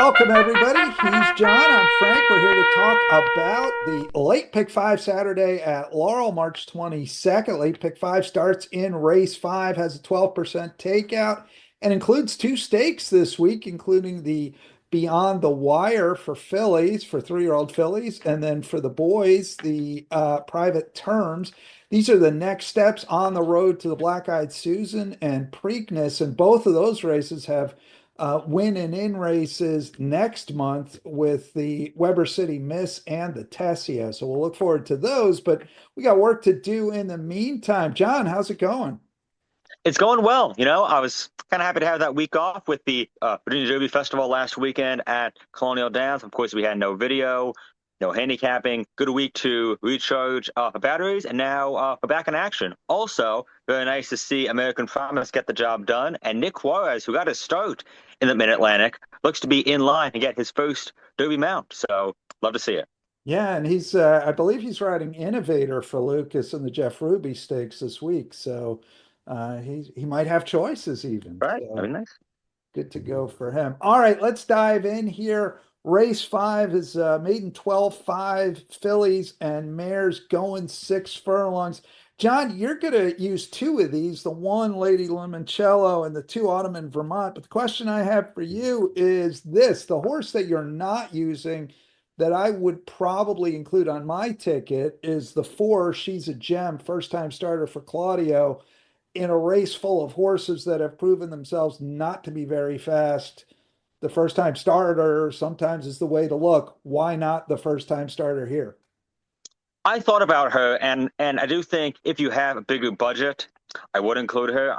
Welcome, everybody. He's John. I'm Frank. We're here to talk about the Late Pick 5 Saturday at Laurel, March 22nd. Late Pick 5 starts in race 5, has a 12% takeout, and includes two stakes this week, including the Beyond the Wire for fillies, for 3-year-old fillies, and then for the boys, the private terms. These are the next steps on the road to the Black Eyed Susan and Preakness, and both of those races have win and in races next month with the Weber City Miss and the Tessia. So we'll look forward to those, but we got work to do in the meantime. John, how's it going? It's going well. I was kind of happy to have that week off with the Virginia Derby Festival last weekend at Colonial Downs. Of course, we had no video, no handicapping. Good week to recharge the batteries, and now we're back in action. Also, very nice to see American Promise get the job done, and Nick Juarez, who got his start in the Mid-Atlantic, looks to be in line to get his first Derby mount. So, love to see it. Yeah, and I believe he's riding Innovator for Lucas in the Jeff Ruby Stakes this week. So he might have choices even. Right? Very So nice. good to go for him. All right, let's dive in here. Race 5 is maiden 12-5 fillies and mares going 6 furlongs. John, you're going to use two of these, the one Lady Limoncello and the two Autumn Vermont. But the question I have for you is this, the horse that you're not using that I would probably include on my ticket is the 4, She's a Gem, first time starter for Claudio in a race full of horses that have proven themselves not to be very fast. The first time starter sometimes is the way to look. Why not the first time starter here? I thought about her, and I do think if you have a bigger budget, I would include her.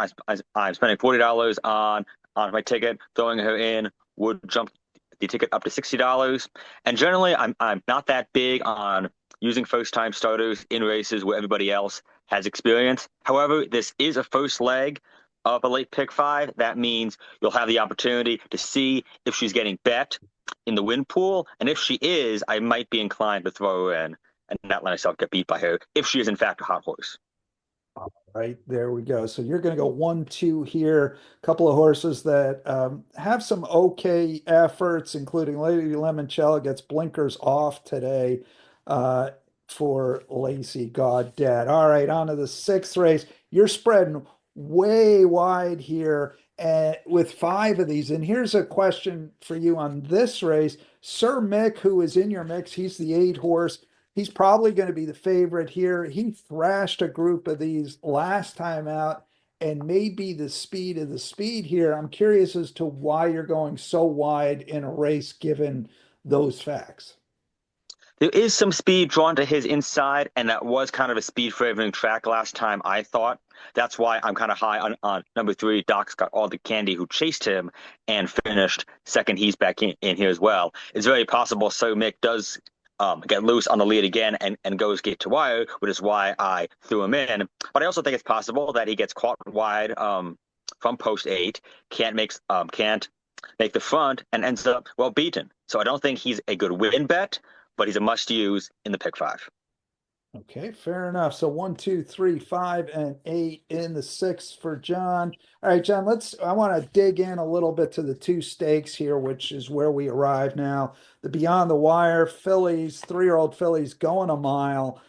I'm spending $40 on my ticket. Throwing her in would jump the ticket up to $60. And generally, I'm not that big on using first time starters in races where everybody else has experience. However, this is a first leg of a late pick 5. That means you'll have the opportunity to see if she's getting bet in the win pool, and if she is, I might be inclined to throw her in and not let myself get beat by her if she is in fact a hot horse. Right, there we go. So you're going to go 1-2 here. A couple of horses that have some okay efforts, including Lady Limoncello gets blinkers off today uh, for Lacey Goddard. All right, on to the sixth race. You're spreading way wide here with 5 of these. And here's a question for you on this race. Sir Mick, who is in your mix, he's the 8 horse. He's probably going to be the favorite here. He thrashed a group of these last time out and may be the speed of the speed here. I'm curious as to why you're going so wide in a race given those facts. There is some speed drawn to his inside, and that was kind of a speed favoring track last time, I thought. That's why I'm kind of high on number 3. Doc's Got All the Candy, who chased him and finished second. He's back in here as well. It's very possible So Mick does get loose on the lead again and goes gate to wire, which is why I threw him in. But I also think it's possible that he gets caught wide from post 8, can't make the front, and ends up well beaten. So I don't think he's a good win bet, but he's a must use in the pick 5. Okay, fair enough. So 1, 2, 3, 5, and 8 in the sixth for John. All right, John, I want to dig in a little bit to the two stakes here, which is where we arrive now. The Beyond the Wire fillies, 3-year-old fillies going a mile.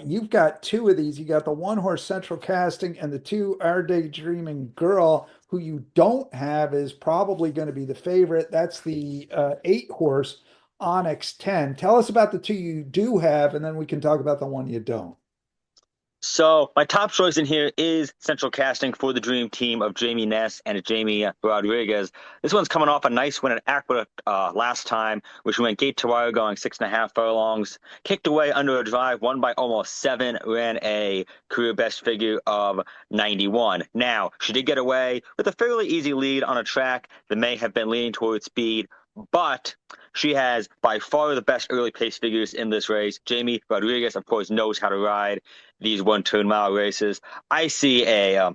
You've got two of these. You got the 1 horse Central Casting and the 2 Our Daydreaming Girl, who you don't have is probably going to be the favorite. That's the 8 horse Onyx 10. Tell us about the two you do have, and then we can talk about the one you don't. So my top choice in here is Central Casting for the dream team of Jamie Ness and Jamie Rodriguez. This one's coming off a nice win at Aqueduct last time, which went gate to wire going 6.5 furlongs, kicked away under a drive, won by almost 7, ran a career best figure of 91. Now, she did get away with a fairly easy lead on a track that may have been leaning towards speed, but she has by far the best early pace figures in this race. Jamie Rodriguez, of course, knows how to ride these 1 turn mile races. I see a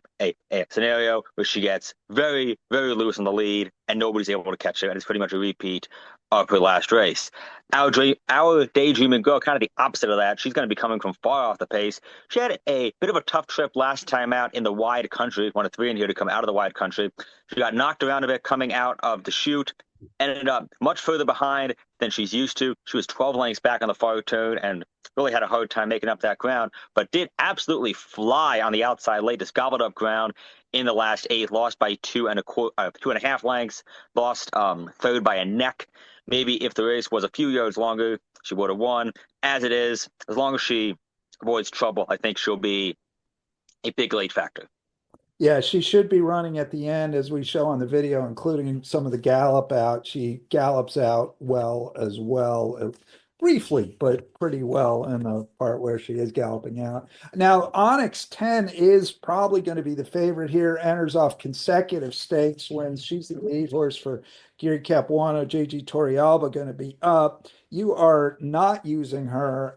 scenario where she gets very, very loose on the lead and nobody's able to catch her, and it's pretty much a repeat of her last race. Our daydreaming girl, kind of the opposite of that. She's going to be coming from far off the pace. She had a bit of a tough trip last time out in the wide country. One of 3 in here to come out of the wide country. She got knocked around a bit coming out of the chute, ended up much further behind than she's used to. She was 12 lengths back on the far turn and really had a hard time making up that ground, but did absolutely fly on the outside late, just gobbled up ground in the last eight, lost by 2.5 lengths, lost third by a neck. Maybe if the race was a few yards longer, she would have won. As it is, as long as she avoids trouble, I think she'll be a big late factor. Yeah, she should be running at the end, as we show on the video, including some of the gallop out. She gallops out well as well, briefly, but pretty well in the part where she is galloping out. Now, Onyx 10 is probably going to be the favorite here, enters off consecutive stakes wins. She's the lead horse for Gary Capuano, JG Torrealba going to be up. You are not using her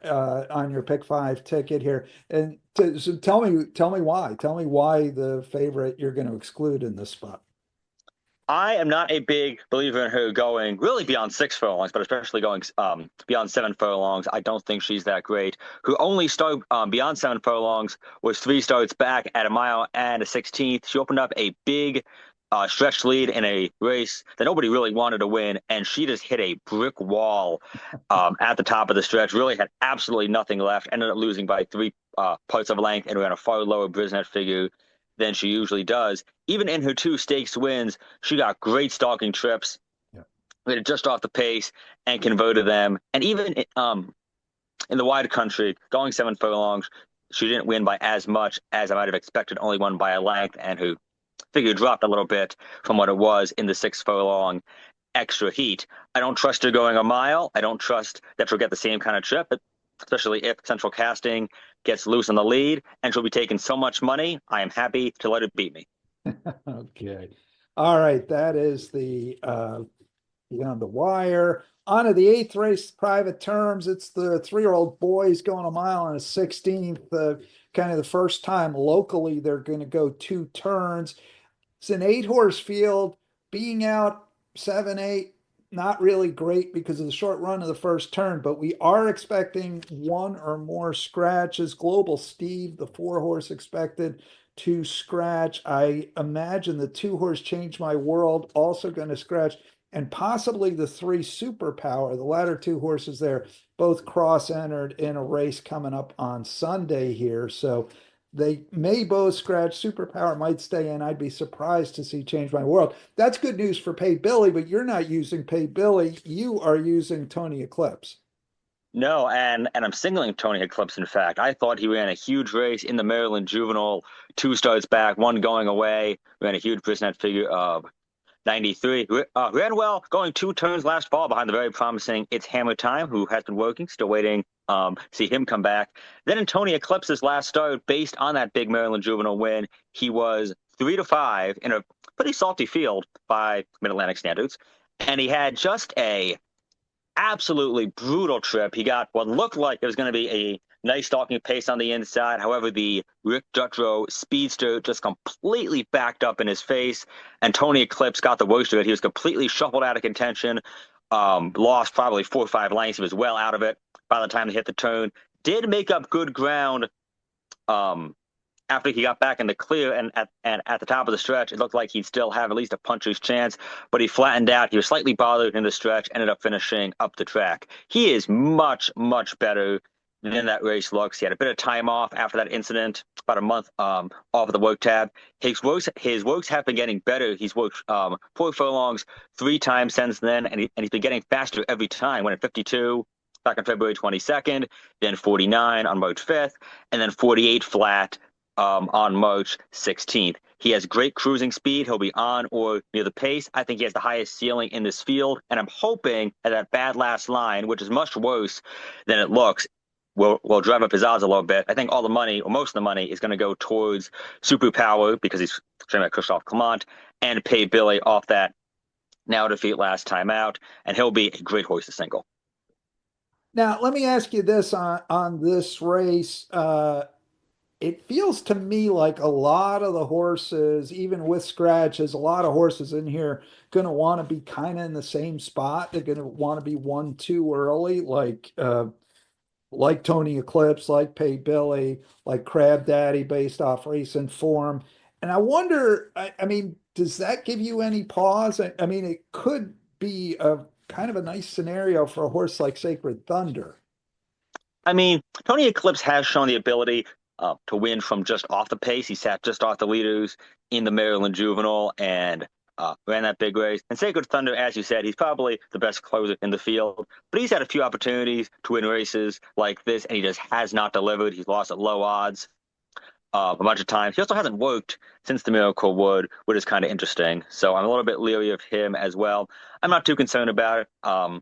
on your pick five ticket here. And so tell me why. Tell me why the favorite you're going to exclude in this spot. I am not a big believer in her going really beyond 6 furlongs, but especially going beyond 7 furlongs. I don't think she's that great. Her only start beyond 7 furlongs was three starts back at a mile and a 16th. She opened up a big stretch lead in a race that nobody really wanted to win, and she just hit a brick wall at the top of the stretch. Really had absolutely nothing left. Ended up losing by three parts of a length and ran a far lower Brisnet figure than she usually does. Even in her two stakes wins, she got great stalking trips, Yeah. made it just off the pace and converted them. And even in the wide country, going 7 furlongs, she didn't win by as much as I might have expected, only won by a length, and her figure dropped a little bit from what it was in the 6 furlong extra heat. I don't trust her going a mile. I don't trust that she'll get the same kind of trip, but especially if Central Casting gets loose on the lead and she'll be taking so much money, I am happy to let it beat me. Okay. All right. That is the beyond the wire. On to the eighth race, private terms. It's the 3-year-old boys going a mile and a 16th. Kind of the first time locally they're going to go two turns. It's an 8-horse field. Being out 7, 8, not really great because of the short run of the first turn, but we are expecting one or more scratches. Global Steve, the 4-horse, expected to scratch. I imagine the 2-horse Change My World also going to scratch, and possibly the 3 Superpower. The latter 2 horses there, both cross entered in a race coming up on Sunday here. So they may both scratch. Superpower might stay in. I'd be surprised to see Change My World. That's good news for Pay Billy, but you're not using Pay Billy. You are using Tony Eclipse. No, and I'm singling Tony Eclipse, in fact. I thought he ran a huge race in the Maryland Juvenile, two starts back, one going away, ran a huge Brisnet figure of 93. Ran well, going two turns last fall behind the very promising It's Hammer Time, who has been working, still waiting to see him come back. Then in Tony Eclipse's last start, based on that big Maryland Juvenile win, he was 3-5 in a pretty salty field by Mid-Atlantic standards. And he had just a absolutely brutal trip. He got what looked like it was going to be a nice stalking pace on the inside. However, the Rick Dutrow speedster just completely backed up in his face, and Tony Eclipse got the worst of it. He was completely shuffled out of contention, lost probably 4 or 5 lengths. He was well out of it by the time he hit the turn. Did make up good ground um, after he got back in the clear, and at the top of the stretch, it looked like he'd still have at least a puncher's chance, but he flattened out. He was slightly bothered in the stretch, ended up finishing up the track. He is much, much better than that race looks. He had a bit of time off after that incident, about a month off of the work tab. His works have been getting better. He's worked 4 furlongs 3 times since then, and he's been getting faster every time. Went at 52 back on February 22nd, then 49 on March 5th, and then 48 flat on March 16th. He has great cruising speed. He'll be on or near the pace. I think he has the highest ceiling in this field, and I'm hoping that bad last line, which is much worse than it looks, will drive up his odds a little bit. I think all the money, or most of the money, is going to go towards Superpower because he's training at Christophe Clement, and Pay Billy off that now defeat last time out, and he'll be a great horse to single. Now, let me ask you this on this race. It feels to me like a lot of the horses, even with scratches, a lot of horses in here going to want to be kind of in the same spot. They're going to want to be 1, 2 early, like Tony Eclipse, like Pay Billy, like Crab Daddy based off recent form. And I wonder, I mean, does that give you any pause? I mean, it could be a kind of a nice scenario for a horse like Sacred Thunder. I mean, Tony Eclipse has shown the ability to win from just off the pace. He sat just off the leaders in the Maryland Juvenile and ran that big race. And Sacred Thunder, as you said, he's probably the best closer in the field. But he's had a few opportunities to win races like this, and he just has not delivered. He's lost at low odds a bunch of times. He also hasn't worked since the Miracle Wood, which is kind of interesting. So I'm a little bit leery of him as well. I'm not too concerned about it. I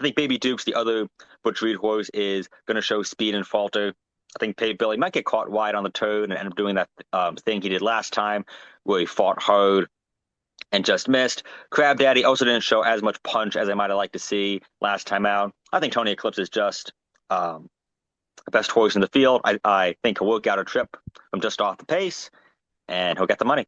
think Baby Dukes, the other Butch Reed horse, is going to show speed and falter. I think Billy might get caught wide on the turn and end up doing that thing he did last time, where he fought hard and just missed. Crab Daddy also didn't show as much punch as I might have liked to see last time out. I think Tony Eclipse is just the best horse in the field. I think he'll work out a trip from just off the pace, and he'll get the money.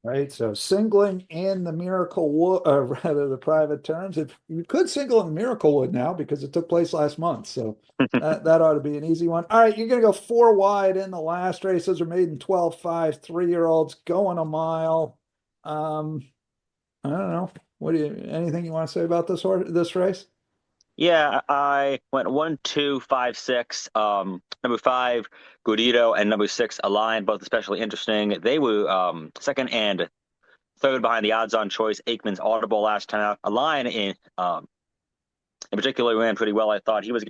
Right, so singling in the Miracle Wood, rather the private terms. If you could single in Miracle Wood now because it took place last month, so that ought to be an easy one. All right, you're going to go four wide in the last race. Those are maiden 12-5, 3-year-olds going a mile. I don't know. Anything you want to say about this race? Yeah, I went 1, 2, 5, 6. Number 5, Gordito, and number 6, Align, both especially interesting. They were second and third behind the odds-on choice, Aikman's Audible last time out. Align in particular ran pretty well. I thought he was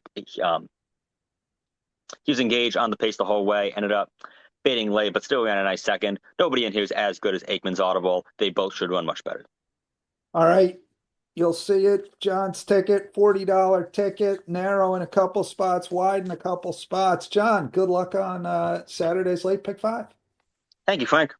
engaged on the pace the whole way. Ended up fading late, but still ran a nice second. Nobody in here is as good as Aikman's Audible. They both should run much better. All right. You'll see it. John's ticket, $40 ticket, narrow in a couple spots, wide in a couple spots. John, good luck on Saturday's late pick five. Thank you, Frank.